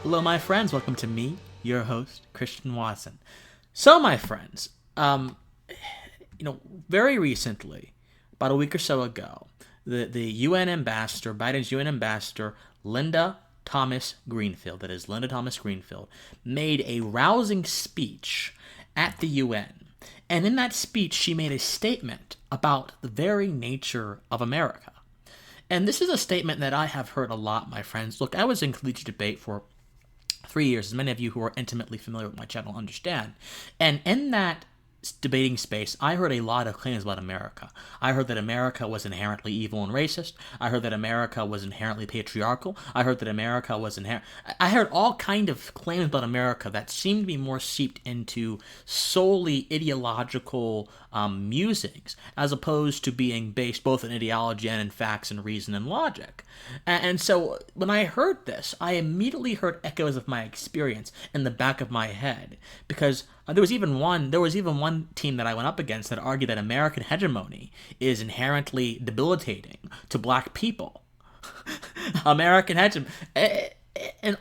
Hello, my friends. Welcome to me, your host, Christian Watson. So, my friends, very recently, about a week or so ago, the UN ambassador, Biden's UN ambassador, Linda Thomas-Greenfield, that is Linda Thomas-Greenfield, made a rousing speech at the UN. And in that speech, she made a statement about the very nature of America. And this is a statement that I have heard a lot, my friends. Look, I was in collegiate debate for 3 years, as many of you who are intimately familiar with my channel understand. And in that debating space, I heard a lot of claims about America. I heard that America was inherently evil and racist. I heard that America was inherently patriarchal. I heard that America was I heard all kind of claims about America that seemed to be more seeped into solely ideological musings, as opposed to being based both in ideology and in facts and reason and logic. And so when I heard this, I immediately heard echoes of my experience in the back of my head, because there was even one team that I went up against that argued that American hegemony is inherently debilitating to black people. American hegemony, and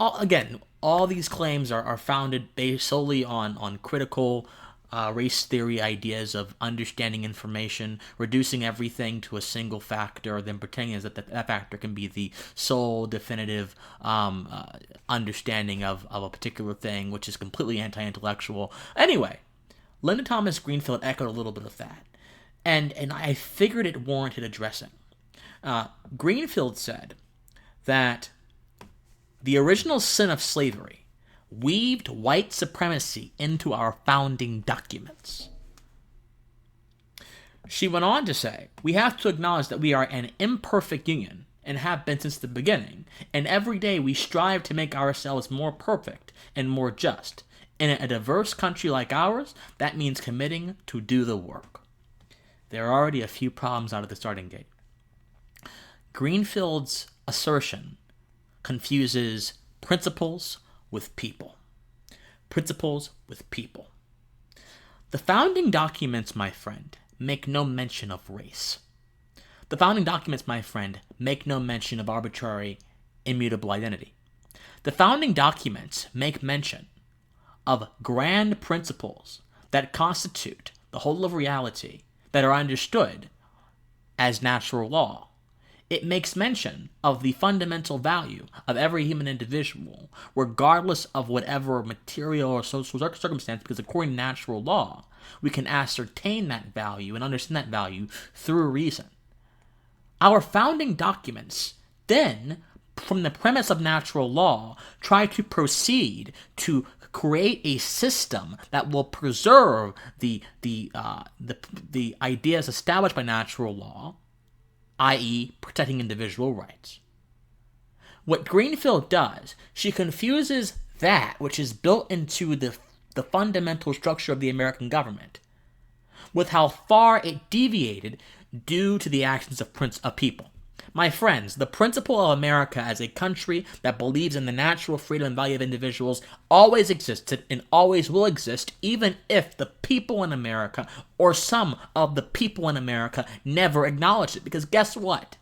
all these claims are founded based solely on critical race theory ideas of understanding information, reducing everything to a single factor, then pretending that factor can be the sole definitive understanding of a particular thing, which is completely anti-intellectual. Anyway, Linda Thomas-Greenfield echoed a little bit of that, and I figured it warranted addressing. Greenfield said that the original sin of slavery weaved white supremacy into our founding documents. She went on to say, we have to acknowledge that we are an imperfect union and have been since the beginning, and every day we strive to make ourselves more perfect and more just. In a diverse country like ours, that means committing to do the work. There are already a few problems out of the starting gate. Greenfield's assertion confuses principles with people. Principles with people. The founding documents, my friend, make no mention of race. The founding documents, my friend, make no mention of arbitrary, immutable identity. The founding documents make mention of grand principles that constitute the whole of reality, that are understood as natural law. It makes mention of the fundamental value of every human individual, regardless of whatever material or social circumstance, because according to natural law, we can ascertain that value and understand that value through reason. Our founding documents then, from the premise of natural law, try to proceed to create a system that will preserve the ideas established by natural law, i.e., protecting individual rights. What Greenfield does, she confuses that which is built into the fundamental structure of the American government with how far it deviated due to the actions of people. My friends, the principle of America as a country that believes in the natural freedom and value of individuals always existed and always will exist, even if the people in America, or some of the people in America, never acknowledge it. Because guess what?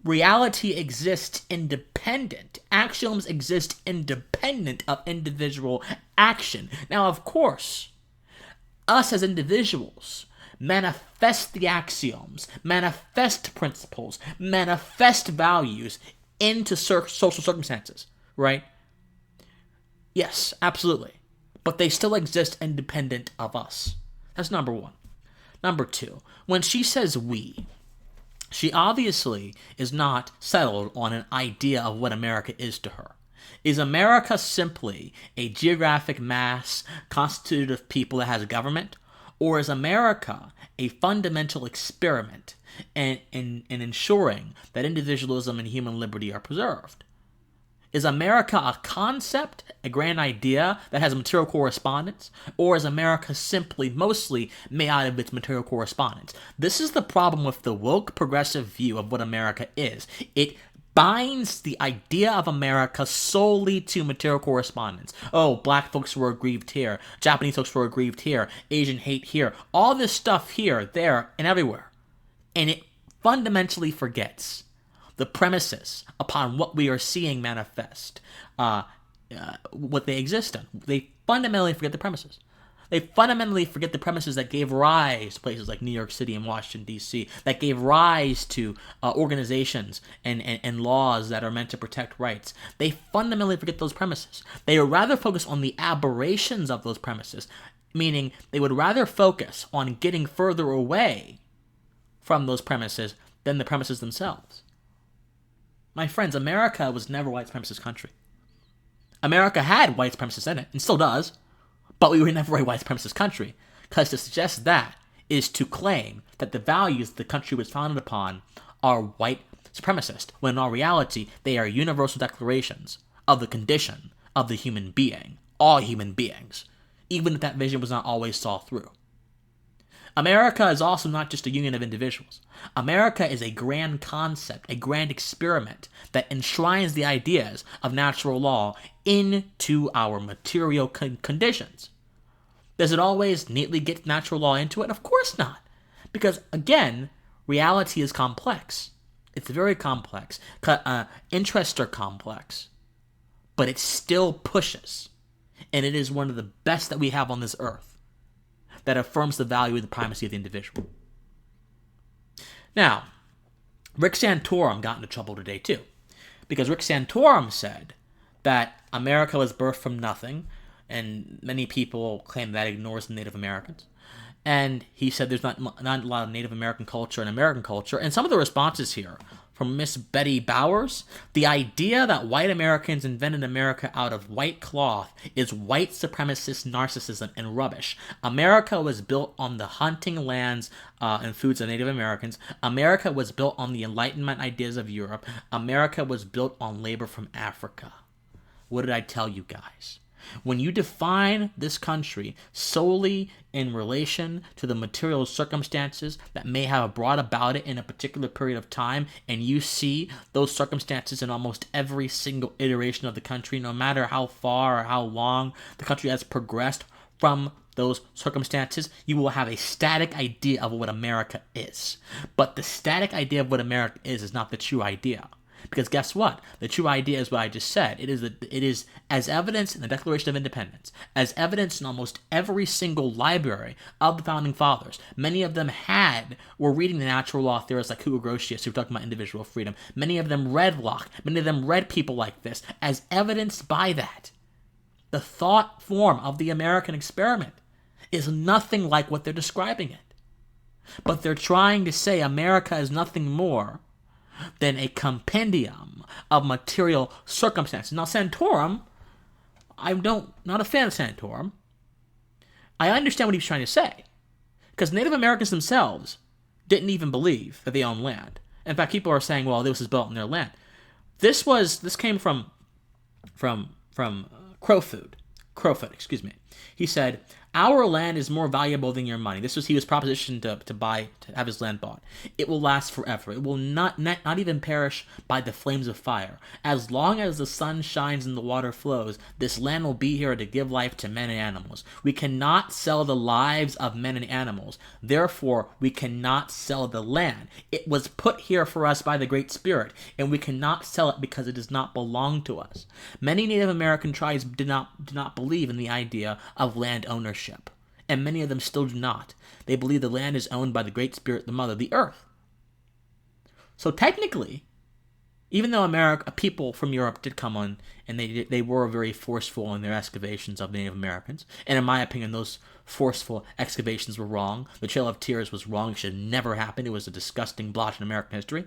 Reality exists independent. Axioms exist independent of individual action. Now, of course, us as individuals manifest the axioms, manifest principles, manifest values into social circumstances, right? Yes, absolutely. But they still exist independent of us. That's number one. Number two, when she says we, she obviously is not settled on an idea of what America is to her. Is America simply a geographic mass constituted of people that has a government? Or is America a fundamental experiment in ensuring that individualism and human liberty are preserved? Is America a concept, a grand idea that has material correspondence? Or is America simply mostly made out of its material correspondence? This is the problem with the woke progressive view of what America is. It binds the idea of America solely to material correspondence. Oh, black folks were aggrieved here. Japanese folks were aggrieved here. Asian hate here. All this stuff here, there, and everywhere. And it fundamentally forgets the premises upon what we are seeing manifest what they exist on. They fundamentally forget the premises. They fundamentally forget the premises that gave rise to places like New York City and Washington, D.C., that gave rise to organizations and laws that are meant to protect rights. They fundamentally forget those premises. They would rather focus on the aberrations of those premises, meaning they would rather focus on getting further away from those premises than the premises themselves. My friends, America was never white supremacist country. America had white supremacists in it, and still does, but we were never a white supremacist country, because to suggest that is to claim that the values the country was founded upon are white supremacist, when in all reality, they are universal declarations of the condition of the human being, all human beings, even if that vision was not always saw through. America is also not just a union of individuals. America is a grand concept, a grand experiment that enshrines the ideas of natural law into our material conditions. Does it always neatly get natural law into it? Of course not. Because, again, reality is complex. It's very complex. Interests are complex. But it still pushes. And it is one of the best that we have on this earth that affirms the value and the primacy of the individual. Now, Rick Santorum got into trouble today too, because Rick Santorum said that America was birthed from nothing, and many people claim that ignores the Native Americans. And he said there's not a lot of Native American culture and American culture. And some of the responses here from Miss Betty Bowers, the idea that white Americans invented America out of white cloth is white supremacist narcissism and rubbish. America was built on the hunting lands and foods of Native Americans. America was built on the Enlightenment ideas of Europe. America was built on labor from Africa. What did I tell you guys? When you define this country solely in relation to the material circumstances that may have brought about it in a particular period of time, and you see those circumstances in almost every single iteration of the country, no matter how far or how long the country has progressed from those circumstances, you will have a static idea of what America is. But the static idea of what America is not the true idea. Because guess what? The true idea is what I just said. It is as evidenced in the Declaration of Independence, as evidenced in almost every single library of the Founding Fathers. Many of them were reading the natural law theorists like Hugo Grotius, who were talking about individual freedom. Many of them read Locke. Many of them read people like this, as evidenced by that. The thought form of the American experiment is nothing like what they're describing it. But they're trying to say America is nothing more than a compendium of material circumstances. Now, Santorum, I'm not a fan of Santorum. I understand what he was trying to say, because Native Americans themselves didn't even believe that they owned land. In fact, people are saying, well, this was built on their land. This came from Crowfoot, excuse me. He said, our land is more valuable than your money. He was propositioned to have his land bought. It will last forever. It will not even perish by the flames of fire. As long as the sun shines and the water flows, this land will be here to give life to men and animals. We cannot sell the lives of men and animals. Therefore, we cannot sell the land. It was put here for us by the Great Spirit, and we cannot sell it because it does not belong to us. Many Native American tribes did not believe in the idea of land ownership. And many of them still do not. They believe the land is owned by the Great Spirit, the Mother, the Earth. So technically, even though people from Europe did come on, and they were very forceful in their excavations of Native Americans, and in my opinion, those forceful excavations were wrong. The Trail of Tears was wrong. It should have never happened. It was a disgusting blotch in American history.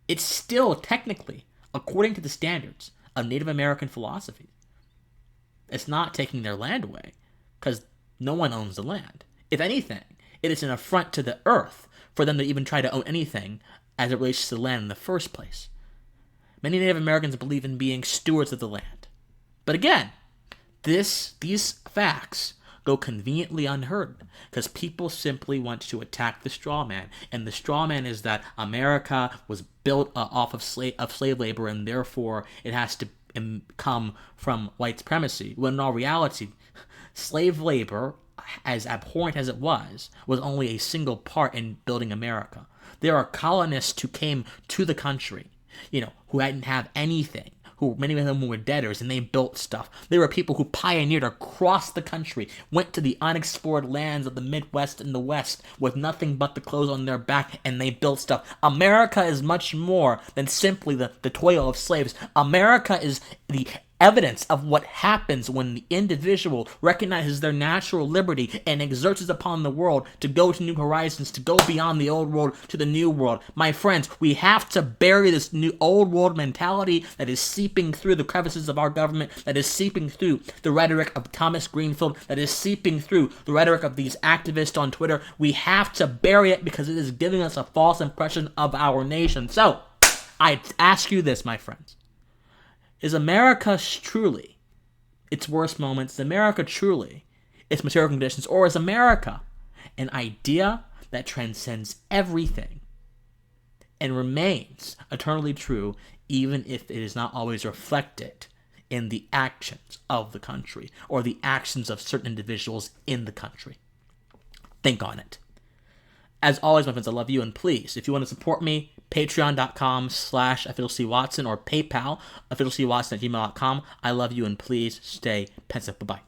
It's still technically, according to the standards of Native American philosophy, it's not taking their land away, because no one owns the land. If anything, it is an affront to the earth for them to even try to own anything as it relates to the land in the first place. Many Native Americans believe in being stewards of the land. But again, these facts go conveniently unheard, because people simply want to attack the straw man. And the straw man is that America was built off of slave labor, and therefore it has to come from white supremacy, when in all reality, slave labor, as abhorrent as it was only a single part in building America. There are colonists who came to the country, who didn't have anything, who many of them were debtors, and they built stuff. There were people who pioneered across the country, went to the unexplored lands of the Midwest and the West with nothing but the clothes on their back, and they built stuff. America is much more than simply the toil of slaves. America is the evidence of what happens when the individual recognizes their natural liberty and exerts it upon the world to go to new horizons, to go beyond the old world to the new world. My friends, we have to bury this new old world mentality that is seeping through the crevices of our government, that is seeping through the rhetoric of Thomas-Greenfield, that is seeping through the rhetoric of these activists on Twitter. We have to bury it because it is giving us a false impression of our nation. So, I ask you this, my friends. Is America truly its worst moments? Is America truly its material conditions? Or is America an idea that transcends everything and remains eternally true, even if it is not always reflected in the actions of the country or the actions of certain individuals in the country? Think on it. As always, my friends, I love you, and please, if you want to support me, patreon.com/officialcwatson or PayPal, officialcwatson@gmail.com. I love you, and please stay pensive. Bye-bye.